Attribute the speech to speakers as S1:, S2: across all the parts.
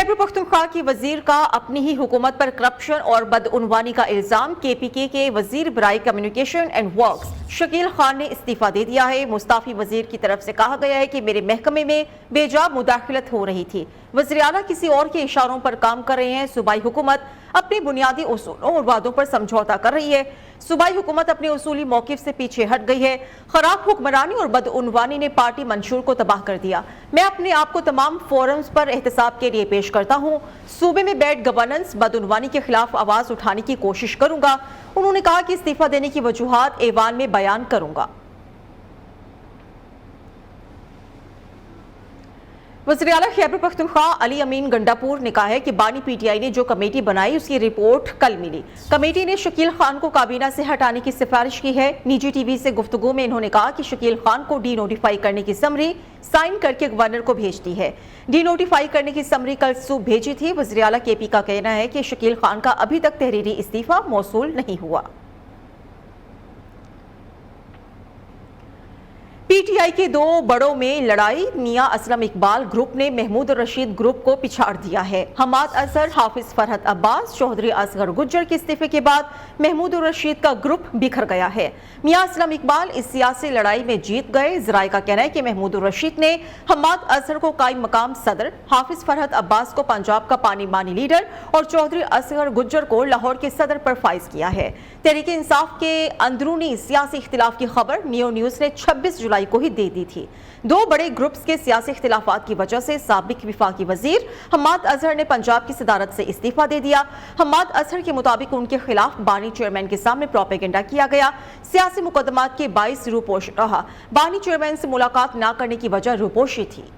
S1: खैबर पख्तूनख्वा की वजीर का अपनी ही हुकूमत पर करप्शन और बदउनवानी का इल्जाम। KPK के वजीर बराए communication and works Shakeel Khan ने इस्तीफा दे दिया है। मुस्ताफी वजीर की तरफ से कहा गया है कि मेरे महकमे में बेजा मुदाखलत हो रही थी। वज़ीर आला किसी और के इशारों पर काम कर रहे हैं। सूबाई हुकूमत अपनी बुनियादी उसूलों और वादों पर समझौता कर रही है। सूबाई हुकूमत अपने उसूली मौक़िफ़ से पीछे हट गई है। खराब हुक्मरानी और बदउनवानी ने पार्टी मंशूर को तबाह कर दिया। मैं अपने आप को तमाम फोरम्स पर एहतसाब के लिए पेश करता हूँ। सूबे में बैड गवर्नेंस बदउनवानी के खिलाफ आवाज़ उठाने की कोशिश करूँगा। उन्होंने कहा कि इस्तीफा देने की वजूहात ऐवान में बयान करूँगा। वज़ीर आला खैबर पख्तूनख्वा अली अमीन गंडापुर ने कहा है कि बानी PTI ने जो कमेटी बनाई उसकी रिपोर्ट कल मिली। कमेटी ने शकील खान को काबीना से हटाने की सिफारिश की है। निजी TV से गुफ्तगू में इन्होंने कहा कि शकील खान को डी-नोटिफाई करने की समरी साइन करके गवर्नर को भेज दी है। डी-नोटिफाई करने की समरी कल सुबह भेजी थी। वज़ीर आला KP का कहना है कि शकील खान का अभी तक तहरीरी इस्तीफा मौसूल नहीं हुआ। PTI के दो बड़ों में लड़ाई। मियां असलम इकबाल ग्रुप ने महमूद रशीद ग्रुप को पिछाड़ दिया है। हमाद अजहर, हाफिज फरहत अब्बास, चौधरी असगर गुज्जर के इस्तीफे के बाद महमूद रशीद का ग्रुप बिखर गया है। मियां असलम इकबाल इस सियासी लड़ाई में जीत गए। ज़राए का कहना है कि महमूद रशीद ने हमाद अजहर को कायम मकाम सदर, हाफिज फरहत अब्बास को पंजाब का पानी मानी लीडर और चौधरी असगर गुज्जर को लाहौर के सदर पर फाइज किया है। तहरीक इंसाफ के अंदरूनी सियासी इख्तिलाफ की खबर नियो न्यूज़ ने 26 जुलाई को ही दे दी थी। दो बड़े ग्रुप्स के सियासी इख्तिलाफात की वजह से साबिक विफाकी वजीर हमाद अजहर ने पंजाब की सदारत से इस्तीफा दे दिया। हमाद अजहर के मुताबिक उनके खिलाफ बानी चेयरमैन के सामने प्रोपेगेंडा किया गया। सियासी मुकदमात के 22 रूपोश रहा। बानी चेयरमैन से मुलाकात न करने की वजह रूपोशी थी।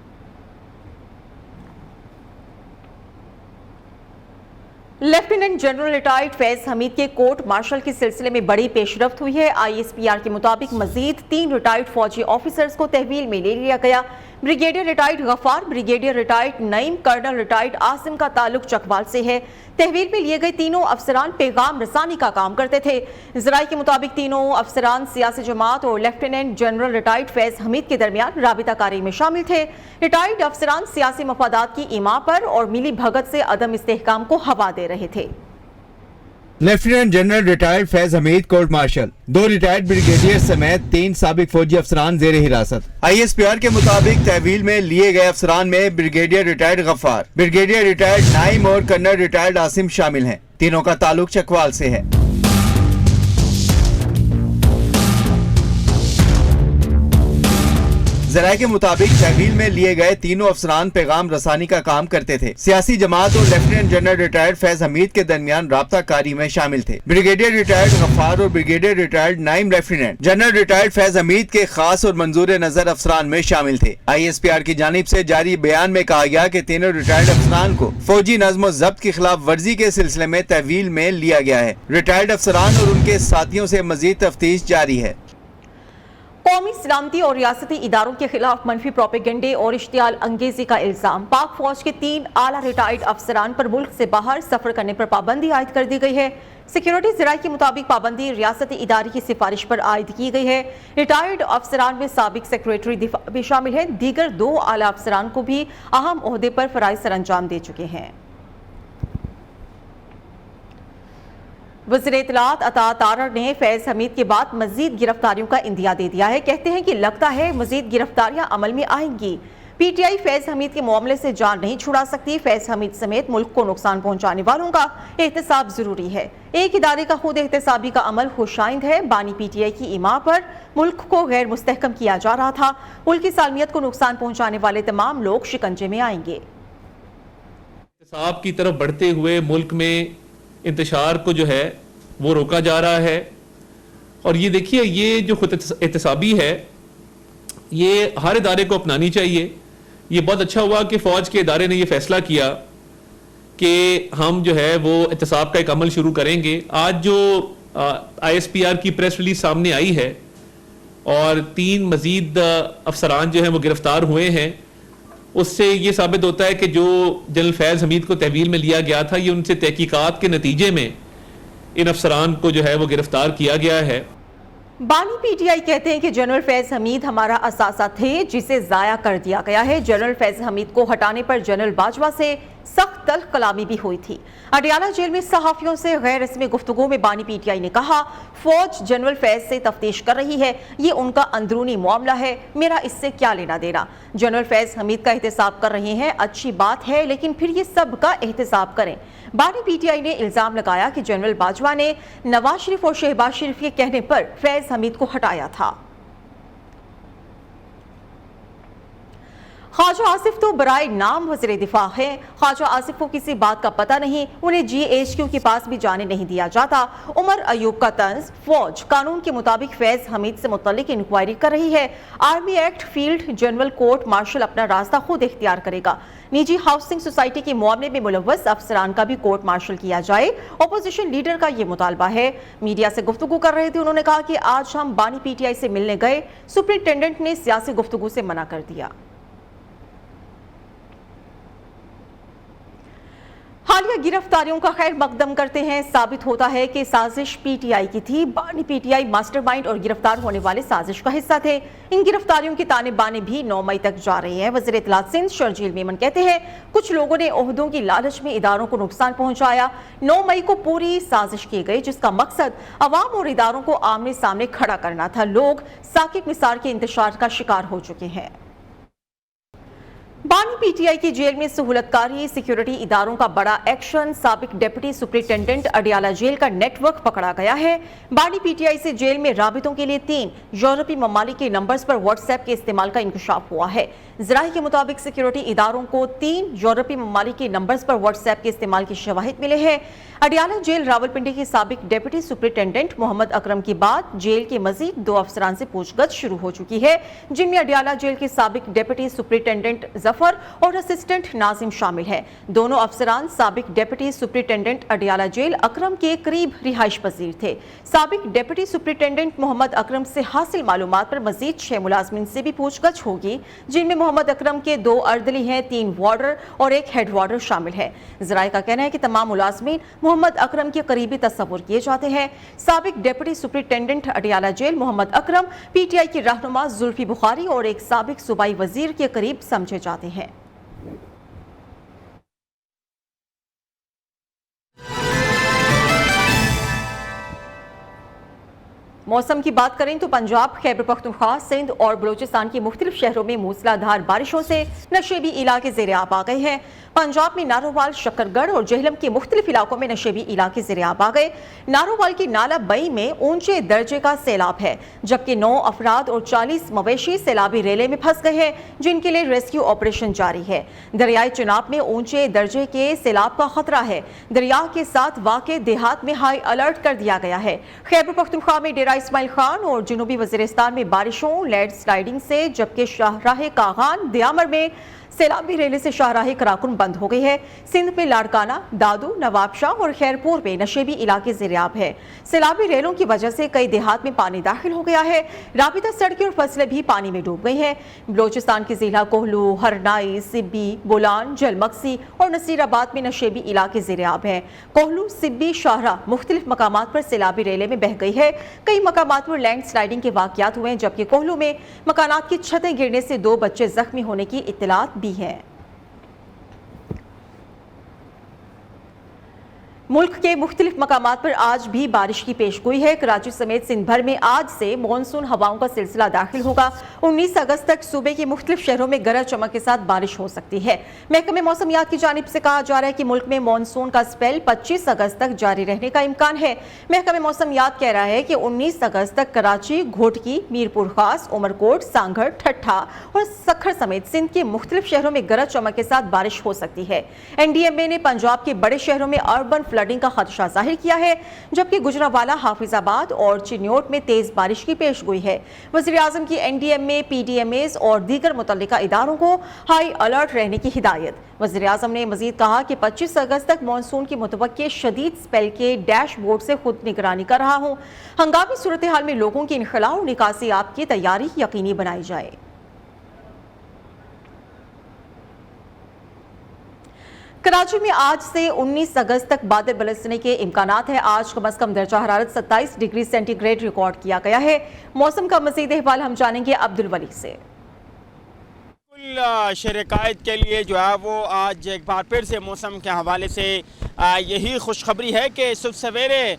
S1: Lieutenant general retired Faiz Hameed के कोर्ट मार्शल के सिलसिले में बड़ी पेशरफ्त हुई है। ISPR के मुताबिक मजीद 3 रिटायर्ड फौजी ऑफिसर्स को तहवील में ले लिया गया। Brigadier retired Gaffar, brigadier retired Naeem, colonel retired Asim का ताल्लुक चकवाल से है। तहवील में लिए गए तीनों अफसरान पैगाम रसानी का काम करते थे। ज़राए के मुताबिक तीनों अफसरान सियासी जमात और lieutenant general retired Faiz Hameed के दरमियान राबिताकारी में शामिल थे। रिटायर्ड अफसरान सियासी मफादात की इमा पर और मिली भगत से अदम इस्तेहकाम को हवा दे रहे थे।
S2: Lieutenant general retired Faiz Hameed court martial, 2 retired brigadier समेत 3 साबिक फौजी अफसरान जेर हिरासत। ISPR के मुताबिक तहवील में लिए गए अफसरान में brigadier retired Gaffar, brigadier retired Naeem और कर्नल रिटायर्ड आसिम शामिल हैं। तीनों का ताल्लुक चकवाल से है। ज़राए के मुताबिक तहवील में लिए गए तीनों अफसरान पैगाम रसानी का काम करते थे। सियासी जमात और lieutenant general retired Faiz Hameed के दरमियान राब्ता कारी में शामिल थे। ब्रिगेडियर रिटायर्ड गफ्फार और brigadier retired Naeem lieutenant general retired Faiz Hameed के खास और मंजूर नजर अफसरान में शामिल थे। ISPR की जानिब से जारी बयान में कहा गया कि तीनों रिटायर्ड अफसरान को फौजी नज़्म ज़ब्त की खिलाफ वर्जी के सिलसिले में तहवील में लिया गया है। रिटायर्ड अफसरान और उनके साथियों से मजीद तफ्तीश जारी है।
S1: कौमी सलामती और रियासती इदारों के खिलाफ मनफी प्रोपेगेंडे और इश्तियाल अंगेजी का इल्जाम। पाक फौज के 3 आला रिटायर्ड अफसरान पर मुल्क से बाहर सफर करने पर पाबंदी आयद कर दी गई है। सिक्योरिटी ज़राए के मुताबिक पाबंदी रियासती इदारे की सिफारिश पर आयद की गई है। रिटायर्ड अफसरान में साबिक सेक्रेटरी दिफा भी शामिल है। दीगर 2 आला अफसरान को भी अहम ओहदे पर फराइज सर अंजाम दे चुके हैं। वज़ीर इत्तलात अता तारड़ ने फैज हमीद के बाद मजीद गिरफ्तारियों का इंदिया दे दिया है। कहते हैं कि लगता है मजीद गिरफ्तारियां अमल में आएंगी। PTI फैज हमीद के मामले से जान नहीं छुड़ा सकती। फैज हमीद समेत मुल्क को नुकसान पहुंचाने वालों का एहतसाब जरूरी है। एक इदारे का खुद एहतसाबी का अमल खुशाइंद है। बानी PTI की इमा पर मुल्क को गैर मुस्तहकम किया जा रहा था। मुल्क की सालमियत को नुकसान पहुंचाने वाले तमाम लोग शिकंजे में आएंगे।
S3: एहतसाब की तरफ बढ़ते हुए मुल्क में इंतशार को जो है वो रोका जा रहा है। और ये देखिए, ये जो खुद एहतसाबी है ये हर इदारे को अपनानी चाहिए। ये बहुत अच्छा हुआ कि फ़ौज के इदारे ने ये फैसला किया कि हम जो है वो एहतसाब का एक अमल शुरू करेंगे। आज जो ISPR की प्रेस रिलीज सामने आई है और 3 मजीद अफसरान जो हैं वो गिरफ्तार हुए हैं, उससे ये साबित होता है कि जो जनरल फैज हमीद को तहवील में लिया गया था, ये उनसे तहकीकात के नतीजे में इन अफसरान को जो है वो गिरफ्तार किया गया है।
S1: बानी PTI कहते हैं कि जनरल फैज हमीद हमारा असासा थे जिसे जाया कर दिया गया है। जनरल फैज हमीद को हटाने पर जनरल बाजवा से सख्त तल्ख कलामी भी हुई थी। अडियाला जेल में सहाफियों से गैर रस्मी गुफ्तगू में बानी पीटीआई ने कहा, फौज जनरल फैज से तफ्तीश कर रही है, ये उनका अंदरूनी मामला है, मेरा इससे क्या लेना देना। जनरल फैज हमीद का एहतसाब कर रहे हैं, अच्छी बात है, लेकिन फिर ये सब का एहतसाब करें। बानी पीटीआई ने इल्जाम लगाया कि जनरल बाजवा ने नवाज शरीफ और शहबाज शरीफ के कहने पर फैज हमीद को हटाया था। ख्वाजा आसिफ तो बराए नाम वज़ीर दिफा हैं। ख्वाजा आसिफ को किसी बात का पता नहीं, उन्हें GHQ के पास भी जाने नहीं दिया जाता। उमर अयूब का तंज, फौज कानून के मुताबिक फैज हमीद से मुतल्लिक इंक्वायरी कर रही है। Army act, field general court martial अपना रास्ता खुद इख्तियार करेगा। निजी हाउसिंग सोसाइटी के मामले में मुलव्वस अफसरान का भी कोर्ट मार्शल किया जाए, अपोजिशन लीडर का ये मुतालबा है। मीडिया से गुफ्तगू कर रहे थे, उन्होंने कहा कि आज हम बानी पीटीआई से मिलने गए, सुपरिटेंडेंट ने सियासी गुफ्तगू से मना कर दिया। हालिया गिरफ्तारियों का खैर मकदम करते हैं। साबित होता है कि साजिश पीटीआई की थी। बानी पीटीआई मास्टरमाइंड और गिरफ्तार होने वाले साजिश का हिस्सा थे। इन गिरफ्तारियों की ताने बाने भी 9 मई तक जा रही है। वज़ीर इत्तलात सिंध शर्जील मेमन कहते हैं, कुछ लोगों ने ओहदों की लालच में इदारों को नुकसान पहुंचाया। 9 मई को पूरी साजिश की गई, जिसका मकसद अवाम और इदारों को आमने सामने खड़ा करना था। लोग साकिब मिसार के इंतशार का शिकार हो चुके हैं। बानी पीटीआई की जेल में सहूलतकारी सिक्योरिटी इदारों का बड़ा एक्शन। साबिक डिप्टी सुपरिटेंडेंट अडियाला जेल का नेटवर्क पकड़ा गया है। बानी पीटीआई से जेल में राबितों के लिए 3 यूरोपीय ममालिक के नंबर्स पर व्हाट्सएप के इस्तेमाल का इंकशाफ हुआ है। ज़राए के मुताबिक सिक्योरिटी इदारों को 3 यूरोपीय ममालिक के नंबर्स पर व्हाट्सएप के इस्तेमाल की शवाहिद मिले हैं। अडियाला जेल रावलपिंडी के साबिक डिप्टी सुपरिटेंडेंट मोहम्मद अकरम के बाद जेल के मजीद 2 अफसरान से पूछगछ शुरू हो चुकी है, जिनमें अडियाला जेल के साबिक डिप्टी सुपरिटेंडेंट जफर और असिस्टेंट नाजिम शामिल है। दोनों अफसरान साबिक डिप्टी सुपरिटेंडेंट अडियाला जेल अकरम के करीब रिहाइश पजीर थे। साबिक डिप्टी सुपरिटेंडेंट मोहम्मद अकरम से हासिल मालूमात पर मजीद 6 मुलाजमिन से भी पूछगछ होगी, जिनमें मोहम्मद अकरम के 2 अर्दली हैं, 3 वार्डर और 1 हेड वार्डर शामिल है। ज़राए का कहना है कि तमाम मुलाजमिन मोहम्मद अकरम के करीबी तस्वुर किए जाते हैं। साबिक deputy superintendent Adiala jail Mohammad Akram PTI की रहनुमा जुल्फी बुखारी और एक साबिक सूबाई वजीर के करीब समझे जाते हैं। मौसम की बात करें तो पंजाब, खैबर पख्तूनख्वा, सिंध और बलूचिस्तान की मुख्तलिफ शहरों में मूसलाधार बारिशों से नशेबी इलाके ज़ेरे आब आ गए हैं। पंजाब में नारोवाल, शक्करगढ़ और जेहलम के मुख्तलिफ इलाकों में नशेबी इलाके ज़ेरे आब आ गए। नारोवाल की नाला बई में ऊंचे दर्जे का सैलाब है, जबकि 9 अफराद और 40 मवेशी सैलाबी रेले में फंस गए हैं, जिनके लिए रेस्क्यू ऑपरेशन जारी है। दरियाई चिनाब में ऊंचे दर्जे के सैलाब का खतरा है। दरिया के साथ वाक़े देहात में हाई अलर्ट कर दिया गया है। खैबर पख्तूनख्वा में डेरा इस्माइल खान और जनूबी वज़ीरिस्तान में बारिशों, लैंड स्लाइडिंग से, जबकि शाहराह कागान दियामर में सैलाबी रेले से शाहराह कराकुन बंद हो गई है। सिंध में लाड़काना, दादू, नवाबशाह और खैरपुर में नशेबी इलाके ज़ेरे-आब है। सैलाबी रेलों की वजह से कई देहात में पानी दाखिल हो गया है। राबिता सड़कें और फसलें भी पानी में डूब गई हैं। बलोचिस्तान के जिला कोहलू, हरनाई, सिब्बी, बोलान, जलमक्सी और नसीराबाद में नशेबी इलाके ज़ेरे-आब हैं। कोहलू, सिब्बी, शाहरा मुख्तलिफ मकामात पर सैलाबी रेले में बह गई है। कई मकामात पर लैंड स्लाइडिंग के वाक़यात हुए हैं, जबकि कोहलू में मकानात की छतें गिरने से 2 बच्चे जख्मी होने की इत्तलात भी है। मुल्क के मुख्तलिफ मकामात पर आज भी बारिश की पेशगोई है। कराची समेत सिंध भर में आज से मानसून हवाओं का सिलसिला दाखिल होगा। 19 अगस्त तक सूबे के मुख्तलिफ शहरों में गरज चमक के साथ बारिश हो सकती है। महकमे मौसमियात की जानिब से कहा जा रहा है कि मुल्क में मानसून का स्पेल 25 अगस्त तक जारी रहने का इम्कान है। महकमे मौसमियात कह रहा है कि 19 अगस्त तक कराची, घोटकी, मीरपुर खास, उमरकोट, सांगड़, ठट्ठा और सखर समेत सिंध के मुख्तलिफ शहरों में गरज चमक के साथ बारिश हो सकती है। NDMA ने पंजाब के बड़े शहरों में अर्बन फ्लडिंग का खदशा जाहिर किया है, जबकि गुजरावाला, हाफिजाबाद और चिन्योट में तेज बारिश की पेशगोई है। वज़ीर आज़म की NDMA, PDMAs और दीगर मुतल्लिका इदारों को हाई अलर्ट रहने की हिदायत। वज़ीर आज़म ने मजीद कहा कि 25 अगस्त तक मानसून की मुतवक्के शदीद स्पेल के डैशबोर्ड से खुद निगरानी कर रहा हूँ। हंगामी सूरत हाल में लोगों की इनखला और निकासियात की तैयारी यकीनी बनाई जाए। कराची में आज से 19 अगस्त तक बादल बरसने के इम्कानात है। आज कम अज कम दर्जा हरारत 27 डिग्री सेंटीग्रेड रिकॉर्ड किया गया है। मौसम का मज़ीद अहवाल हम जानेंगे अब्दुल वली से।
S4: بالکل شہر قائد کے لیے جو ہے وہ آج ایک بار پھر سے موسم کے حوالے سے یہی خوشخبری ہے کہ صبح سویرے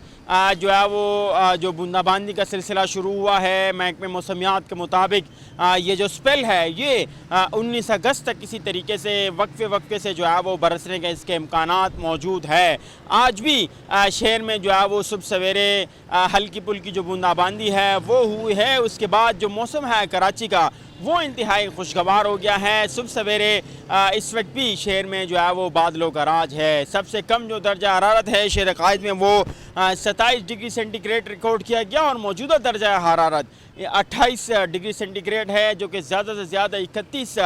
S4: جو ہے وہ جو بوندا باندی کا سلسلہ شروع ہوا ہے. محکمہ موسمیات کے مطابق یہ جو سپیل ہے یہ 19 اگست تک کسی طریقے سے وقفے سے جو ہے وہ برسنے کے اس کے امکانات موجود ہے. آج بھی شہر میں جو ہے وہ صبح سویرے ہلکی پھلکی جو بوندا باندی ہے وہ ہوئی ہے. اس کے بعد جو موسم ہے کراچی کا وہ انتہائی خوشگوار ہو گیا ہے. صبح سویرے اس وقت بھی شہر میں جو ہے وہ بادلوں کا راج ہے. سب سے کم جو درجہ حرارت ہے شہر قائد میں وہ 27 ڈگری سینٹی گریڈ ریکارڈ کیا گیا اور موجودہ درجہ حرارت 28 ڈگری سینٹی گریڈ ہے جو کہ زیادہ سے زیادہ 31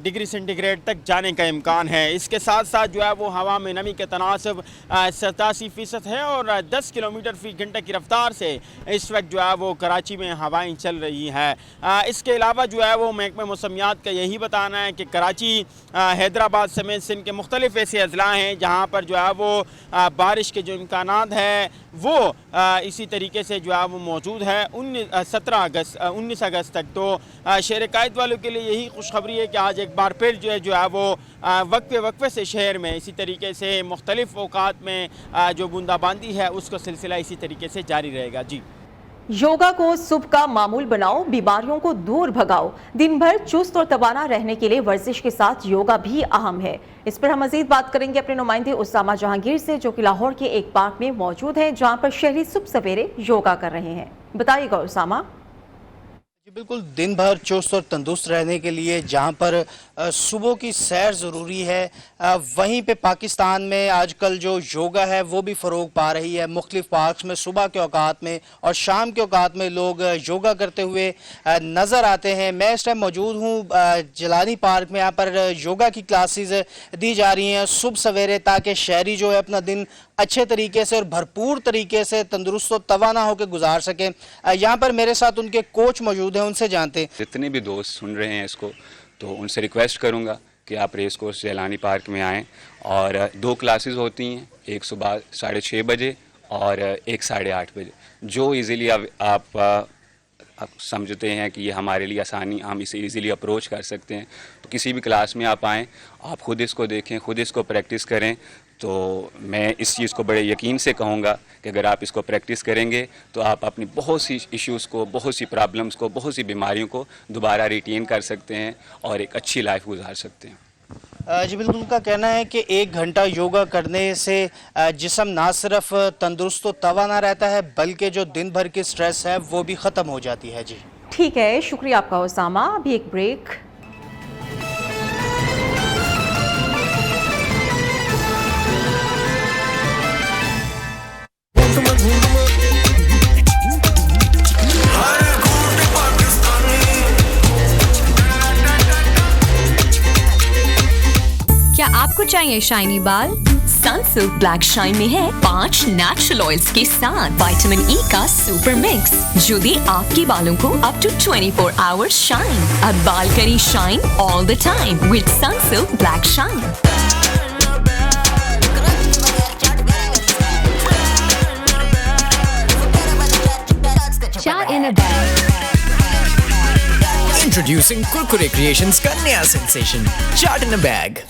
S4: ڈگری سینٹی گریڈ تک جانے کا امکان ہے. اس کے ساتھ ساتھ جو ہے وہ ہوا میں نمی کا تناسب 87% ہے اور 10 کلومیٹر فی گھنٹہ کی رفتار سے اس وقت جو ہے وہ کراچی میں ہوائیں چل رہی ہیں. اس کے علاوہ جو ہے وہ محکمہ موسمیات کا یہی بتانا ہے کہ کراچی حیدرآباد سمیت سندھ کے مختلف ایسے اضلاع ہیں جہاں پر جو ہے وہ بارش کے جو امکانات ہیں وہ اسی طریقے سے جو ہے وہ موجود ہے 19 اگست تک. تو شہر قائد والوں کے لیے یہی خوشخبری ہے کہ آج ایک بار پھر جو ہے وہ وقفے سے شہر میں اسی طریقے سے مختلف اوقات میں جو بوندا باندی ہے اس کا سلسلہ اسی طریقے سے جاری رہے گا. جی
S1: یوگا کو صبح کا معمول بناؤ، بیماریوں کو دور بھگاؤ. دن بھر چست اور توانا رہنے کے لیے ورزش کے ساتھ یوگا بھی اہم ہے. اس پر ہم مزید بات کریں گے اپنے نمائندے اسامہ جہانگیر سے جو کہ لاہور کے ایک پارک میں موجود ہیں جہاں پر شہری صبح سویرے یوگا کر رہے ہیں. بتائیے گا اسامہ.
S5: بالکل دن بھر چست اور تندرست رہنے کے لیے جہاں پر صبح کی سیر ضروری ہے وہیں پہ پاکستان میں آج کل جو یوگا ہے وہ بھی فروغ پا رہی ہے. مختلف پارکس میں صبح کے اوقات میں اور شام کے اوقات میں لوگ یوگا کرتے ہوئے نظر آتے ہیں. میں اس ٹائم موجود ہوں جیلانی پارک میں. یہاں پر یوگا کی کلاسز دی جا رہی ہیں صبح سویرے تاکہ شہری جو ہے اپنا دن اچھے طریقے سے اور بھرپور طریقے سے تندرست و توانا ہو کے گزار سکیں. یہاں پر میرے ساتھ ان کے کوچ موجود ہیں، ان سے جانتے ہیں.
S6: جتنے بھی دوست سن رہے ہیں اس کو تو ان سے ریکویسٹ کروں گا کہ آپ ریس کورس جیلانی پارک میں آئیں اور 2 کلاسز ہوتی ہیں، ایک صبح 6:30 بجے اور ایک 8:30 بجے. جو ایزیلی آپ سمجھتے ہیں کہ یہ ہمارے لیے آسانی، ہم اسے ایزیلی اپروچ کر سکتے ہیں تو کسی بھی کلاس میں آپ آئیں، آپ خود اس کو دیکھیں، خود اس کو پریکٹس کریں. تو میں اس چیز کو بڑے یقین سے کہوں گا کہ اگر آپ اس کو پریکٹس کریں گے تو آپ اپنی بہت سی ایشوز کو، بہت سی پرابلمز کو، بہت سی بیماریوں کو دوبارہ ریٹین کر سکتے ہیں اور ایک اچھی لائف گزار سکتے ہیں.
S5: جی بالکل، ان کا کہنا ہے کہ 1 گھنٹہ یوگا کرنے سے جسم نہ صرف تندرست و توانا رہتا ہے بلکہ جو دن بھر کی سٹریس ہے وہ بھی ختم ہو جاتی ہے. جی
S1: ٹھیک ہے، شکریہ آپ کا اسامہ. ابھی ایک بریک.
S7: کیا آپ کو چاہیے شائنی بال؟ سنسلک بلیک شائن میں ہے 5 نیچرل آئلز کے ساتھ وٹامن ای کا سپر مکس جو دے آپ کے بالوں کو اپ ٹو 24 آورز شائن. اب بال کریں shine all the time with Sunsilk black shine. Chat in a bag.
S8: Introducing Kurkure Creations का नया sensation, Chat in a Bag.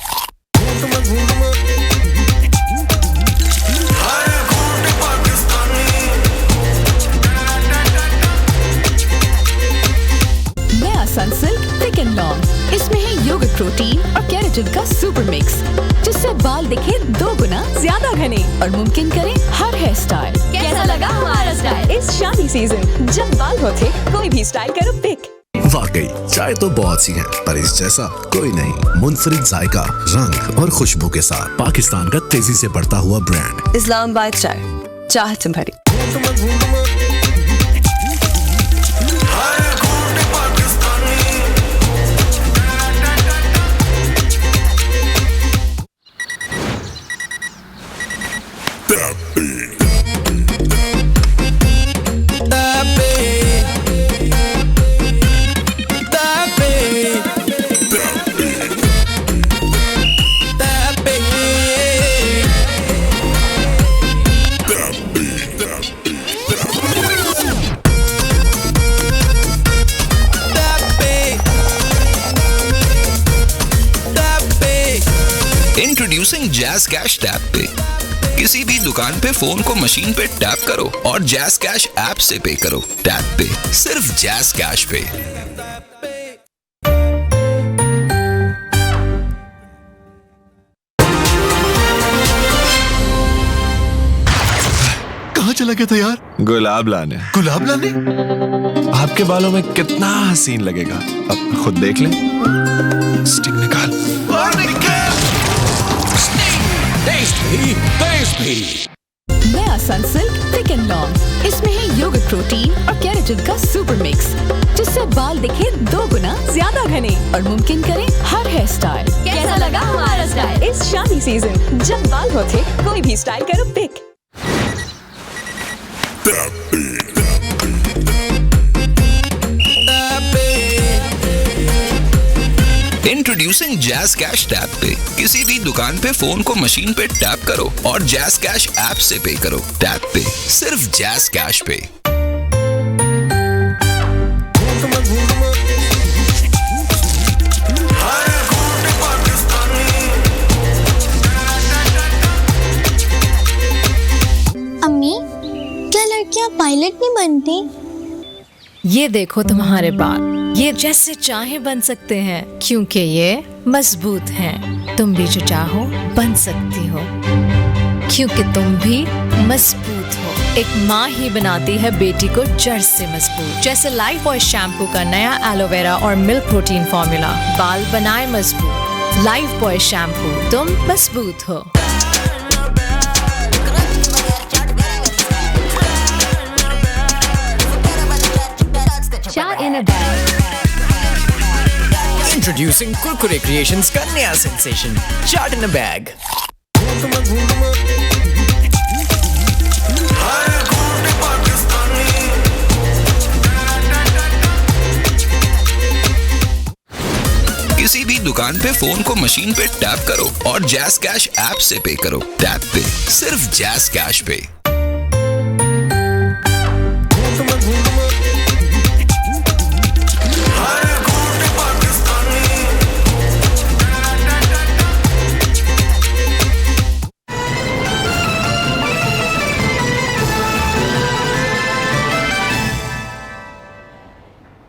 S7: नया सनसिल्क थिक एंड लॉन्ग. इसमें है योगर्ट प्रोटीन और केराटिन का super mix जिससे बाल दिखे 2 गुना ज्यादा घने और मुमकिन करे हर हेयर स्टाइल. कैसा लगा हमारा स्टाइल इस शादी सीजन? जब बाल होते कोई भी स्टाइल करो पिक.
S9: वाकई चाय तो बहुत सी है पर इस जैसा कोई नहीं. मुनफरिद जायका, रंग और खुशबू के साथ पाकिस्तान का तेजी से बढ़ता हुआ ब्रांड
S7: इस्लामाबाद चाय, चाहत भरी.
S8: Introducing Jazz cash tap pay. किसी भी दुकान पे फोन को मशीन पे टैप करो और जैज कैश ऐप से पे करो। टैप पे, सिर्फ जैज कैश पे।
S9: कहाँ चला गया था यार?
S10: गुलाब लाने।
S9: गुलाब लाने?
S10: आपके बालों में कितना हसीन लगेगा, अब खुद देख लें। स्टिंग निकाल।
S7: नया सनसिल्क थिक एंड लॉन्ग, इसमें है योगर्ट प्रोटीन और केराटिन का सुपर मिक्स, जिससे बाल दिखे 2 गुना ज्यादा घने और मुमकिन करे हर हेयर स्टाइल। कैसा लगा हमारा स्टाइल इस शादी सीजन? जब बाल हो थे, कोई भी स्टाइल करो pick.
S8: Introducing Jazz cash tap pay. किसी भी दुकान पे फोन को मशीन पे टैप करो और जैज कैश ऐप से पे करो। टैप पे, सिर्फ जैज कैश पे।
S11: अम्मी, क्या लड़कियां पायलट नहीं बनती?
S12: ये देखो तुम्हारे बाल, ये जैसे चाहे बन सकते हैं क्योंकि ये मजबूत हैं। तुम भी जो चाहो बन सकती हो क्योंकि तुम भी मजबूत हो। एक माँ ही बनाती है बेटी को जड़ से मजबूत। जैसे लाइफ बॉय शैम्पू का नया एलोवेरा और मिल्क प्रोटीन फॉर्मूला बाल बनाए मजबूत। लाइफ बॉय शैम्पू, तुम मजबूत हो।
S8: Introducing Kurkure Creations का नया सेंसेशन, चाट इन अ बैग। किसी भी दुकान पे फोन को मशीन पे टैप करो और जैज कैश ऐप से पे करो। टैप पे, सिर्फ जैज कैश पे।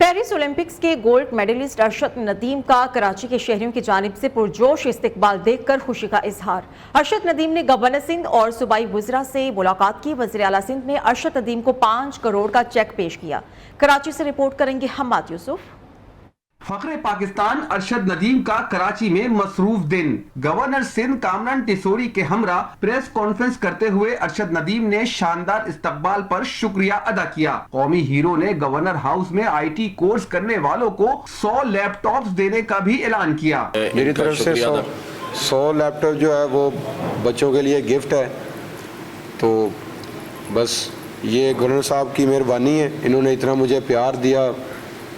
S1: पेरिस ओलंपिक्स के गोल्ड मेडलिस्ट अरशद नदीम का कराची के शहरियों की जानिब से पुरजोश इस्तकबाल देखकर खुशी का इजहार। अरशद नदीम ने गवर्नर सिंध और सूबाई वज़रा से मुलाकात की। वज़ीर आला सिंध ने अरशद नदीम को 5 करोड़ का चेक पेश किया। कराची से रिपोर्ट करेंगे हम्माद यूसुफ।
S13: फखरे पाकिस्तान अरशद नदीम का कराची में मसरूफ दिन। गवर्नर सिंध कामरान टिसोरी के हमरा प्रेस कॉन्फ्रेंस करते हुए अरशद नदीम ने शानदार इस्तकबाल पर शुक्रिया अदा किया। कौमी हीरो ने गवर्नर हाउस में IT कोर्स करने वालों को 100 लैपटॉप्स देने का भी ऐलान किया।
S14: मेरी तरफ से 100 लैपटॉप जो है वो बच्चों के लिए गिफ्ट है। तो बस ये गवर्नर साहब की मेहरबानी है, इन्होंने इतना मुझे प्यार दिया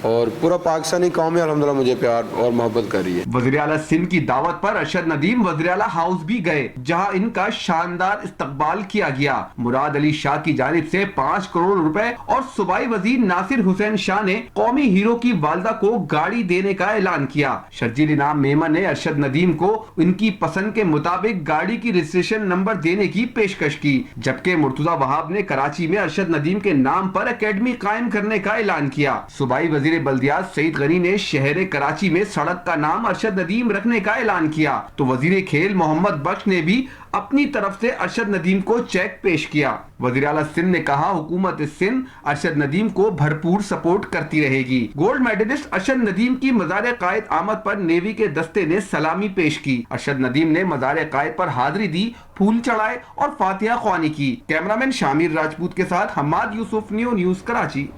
S14: और पूरा पाकिस्तानी कौम है अल्हम्दुलिल्लाह मुझे प्यार और मोहब्बत कर रही है।
S13: वज़ीर आला सिंध की दावत पर अरशद नदीम वज़ीर आला हाउस भी गए, जहां इनका शानदार इस्तकबाल किया गया। मुराद अली शाह की जानिब से 5 करोड़ रुपए और सूबाई वजीर नासिर हुसैन शाह ने कौमी हीरो की वालदा को गाड़ी देने का ऐलान किया। शर्जील इनाम मेमन ने अरशद नदीम को उनकी पसंद के मुताबिक गाड़ी की रजिस्ट्रेशन नंबर देने की पेशकश की, जबकि मुर्तजा वहाब ने कराची में अरशद नदीम के नाम पर अकेडमी कायम करने का ऐलान किया। सूबाई वजीर बल्दियात सईद गनी ने शहर कराची में सड़क का नाम अरशद नदीम रखने का ऐलान किया, तो वजीर खेल मोहम्मद बख्श ने भी अपनी तरफ से अरशद नदीम को चेक पेश किया। वज़ीर आला सिंध ने कहा, हुकूमत सिंध अरशद नदीम को भरपूर सपोर्ट करती रहेगी। गोल्ड मेडलिस्ट अरशद नदीम की मज़ार कायद आमद पर नेवी के दस्ते ने सलामी पेश की। अरशद नदीम ने मज़ार कायद पर हाजिरी दी, फूल चढ़ाए और फातिहा ख्वानी की। कैमरामैन शामिर राजपूत के साथ हम्माद यूसुफ, न्यूज़ कराची।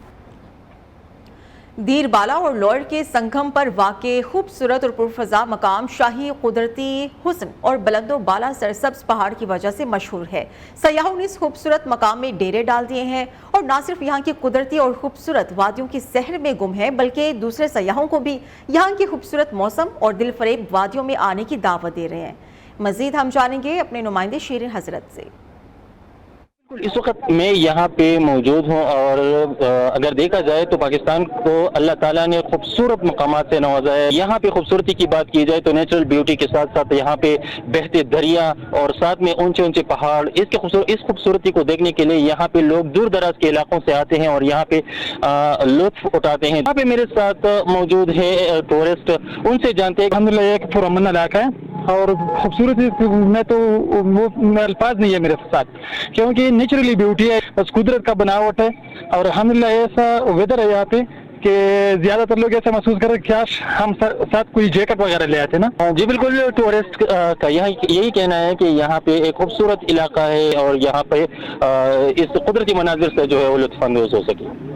S1: दीरबाला और लॉर्ड के संगम पर वाक़े खूबसूरत और पुरफज़ा मकाम शाही कुदरती हुस्न और बुलंदो बाला सरसब्ज पहाड़ की वजह से मशहूर है। सयाहों ने इस खूबसूरत मकाम में डेरे डाल दिए हैं और न सिर्फ यहाँ की कुदरती और खूबसूरत वादियों की सहर में गुम है, बल्कि दूसरे सयाहों को भी यहाँ की खूबसूरत मौसम और दिलफरेब वादियों में आने की दावत दे रहे हैं। मज़ीद हम जानेंगे अपने नुमाइंदे शीरिन हजरत से।
S15: اس وقت میں یہاں پہ موجود ہوں اور اگر دیکھا جائے تو پاکستان کو اللہ تعالیٰ نے خوبصورت مقامات سے نوازا ہے. یہاں پہ خوبصورتی کی بات کی جائے تو نیچرل بیوٹی کے ساتھ ساتھ یہاں پہ بہتے دریا اور ساتھ میں اونچے اونچے پہاڑ, اس خوبصورتی کو دیکھنے کے لیے یہاں پہ لوگ دور دراز کے علاقوں سے آتے ہیں اور یہاں پہ لطف اٹھاتے ہیں. یہاں پہ میرے ساتھ موجود ہے ٹورسٹ, ان سے جانتے ہیں.
S16: الحمد للہ ایک پرامن علاقہ ہے اور خوبصورتی میں تو وہ الفاظ نہیں ہے میرے ساتھ, کیونکہ نیچرلی بیوٹی ہے, بس قدرت کا بناوٹ ہے. اور الحمدللہ ایسا ویدر ہے یہاں پہ کہ زیادہ تر لوگ ایسا محسوس کر رہے ہیں کاش ہم ساتھ کوئی جیکٹ وغیرہ لے آتے نا.
S15: جی بالکل, ٹورسٹ کا یہی کہنا ہے کہ یہاں پہ ایک خوبصورت علاقہ ہے اور یہاں پہ اس قدرتی مناظر سے جو ہے وہ لطف اندوز ہو سکے.